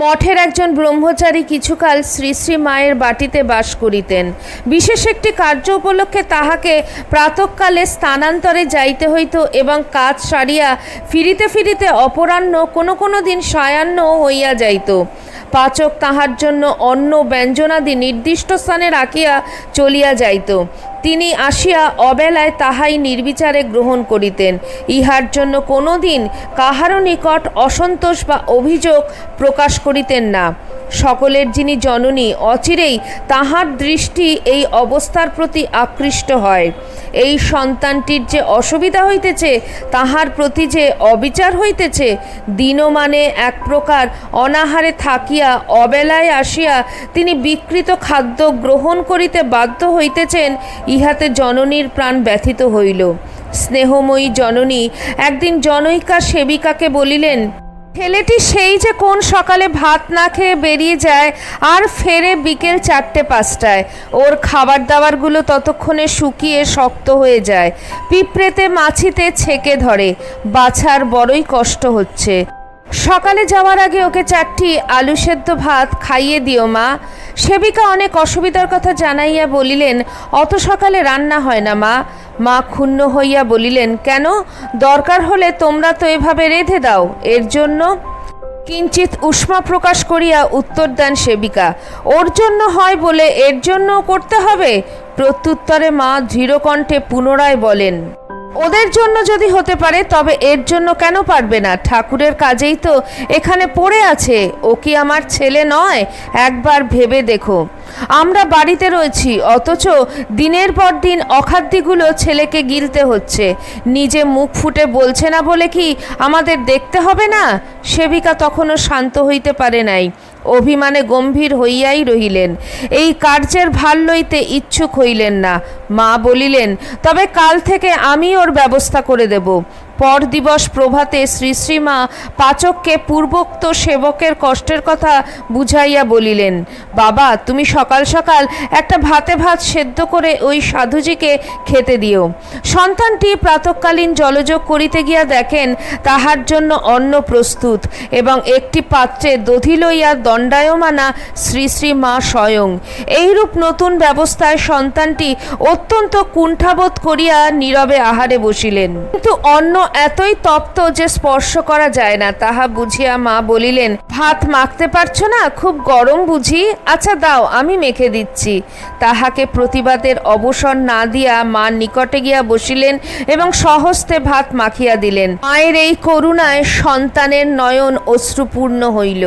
মঠের একজন ব্রহ্মচারী কিছুকাল শ্রী শ্রী মায়ের বাটিতে বাস করিতেন। বিশেষ একটি কার্য উপলক্ষে তাহাকে প্রাতঃকালে স্থানান্তরে যাইতে হইত এবং কাজ সারিয়া ফিরিতে ফিরিতে অপরাহ্ন কোনো কোনো দিন সায়াহ্ন হইয়া যাইত। পাচক তাহার জন্য অন্ন ব্যঞ্জনাদি নির্দিষ্ট স্থানে রাখিয়া চলিয়া যাইত। তিনি আসিয়া অবেলায় তাহাই নির্বিচারে গ্রহণ করিতেন। ইহার জন্য কোনো দিন কাহারও নিকট অসন্তোষ বা অভিযোগ প্রকাশ করিতেন না। সকলের যিনি জননী, অচিরেই তাহার দৃষ্টি এই অবস্থার প্রতি আকৃষ্ট হয়। এই সন্তানটির যে অসুবিধা হইতেছে, তাহার প্রতি যে অবিচার হইতেছে, দিনমানে এক প্রকার অনাহারে থাকিয়া অবেলায় আসিয়া তিনি বিকৃত খাদ্য গ্রহণ করিতে বাধ্য হইতেছেন, ইহাতে জননীর প্রাণ ব্যথিত হইল। স্নেহময়ী জননী একদিন জনৈকা সেবিকাকে বলিলেন, ছেলেটি সেই যে কোন সকালে ভাত না খেয়ে বেরিয়ে যায় আর ফেরে বিকেল 4-5টায়। ওর খাবার দাবারগুলো ততক্ষণে শুকিয়ে শক্ত হয়ে যায়, পিঁপড়েতে মাছিতে ছেকে ধরে, বাছার বড়ই কষ্ট হচ্ছে। সকালে যাওয়ার আগে ওকে 4টি আলু সেদ্ধ ভাত খাইয়ে দিও মা। সেবিকা অনেক অসুবিধার কথা জানাইয়া বলিলেন, অত সকালে রান্না হয় না মা। মা ক্ষুণ্ণ হইয়া বলিলেন, কেন? দরকার হলে তোমরা তো এভাবে রেঁধে দাও, এর জন্য? কিঞ্চিত উষ্মা প্রকাশ করিয়া উত্তর দেন সেবিকা, ওর জন্য হয় বলে এর জন্য করতে হবে? প্রত্যুত্তরে মা ধীরকণ্ঠে পুনরায় বলেন, ওদের জন্য যদি হতে পারে তবে এর জন্য কেন পারবে না? ঠাকুরের কাজেই তো এখানে পড়ে আছে। ও কি আমার ছেলে নয়? একবার ভেবে দেখো, আমরা বাড়িতে রয়েছি, অথচ দিনের পর দিন অখাদ্যগুলো ছেলেকে গিলতে হচ্ছে। নিজে মুখ ফুটে বলছে না বলে কি আমাদের দেখতে হবে না? সেবিকা তখনও শান্ত হইতে পারে নাই, অভিমানে গম্ভীর হইয়াই রহিলেন। এই কার্যের ভার লইতে ইচ্ছুক হইলেন না। মা বলিলেন, তবে কাল থেকে আমি ওর ব্যবস্থা করে দেব। পর দিবস প্রভাতে শ্রী শ্রীমা পাচককে পূর্বোক্ত সেবকের কষ্টের কথা বুঝাইয়া বলিলেন, বাবা তুমি সকাল সকাল একটা ভাতে ভাত সেদ্ধ করে ওই সাধুজিকে খেতে দিও। সন্তানটি প্রাতঃকালীন জলযোগ করিতে গিয়া দেখেন তাহার জন্য অন্ন প্রস্তুত এবং একটি পাত্রে দধি লইয়া দণ্ডায়মানা শ্রী শ্রী মা স্বয়ং। এইরূপ নতুন ব্যবস্থায় সন্তানটি অত্যন্ত কুণ্ঠাবোধ করিয়া নীরবে আহারে বসিলেন। কিন্তু অন্ন এতই তপ্ত যে স্পর্শ করা যায় না, তাহা বুঝিয়া মা বলিলেন, ভাত মাখতে পারছো না? খুব গরম বুঝি? আচ্ছা দাও, আমি মেখে দিচ্ছি। তাহাকে প্রতিবাদের অবসর না দিয়া মা নিকটে গিয়া বসিলেন এবং স্বহস্তে ভাত মাখিয়া দিলেন। মায়ের এই করুণায় সন্তানের নয়ন অশ্রুপূর্ণ হইল।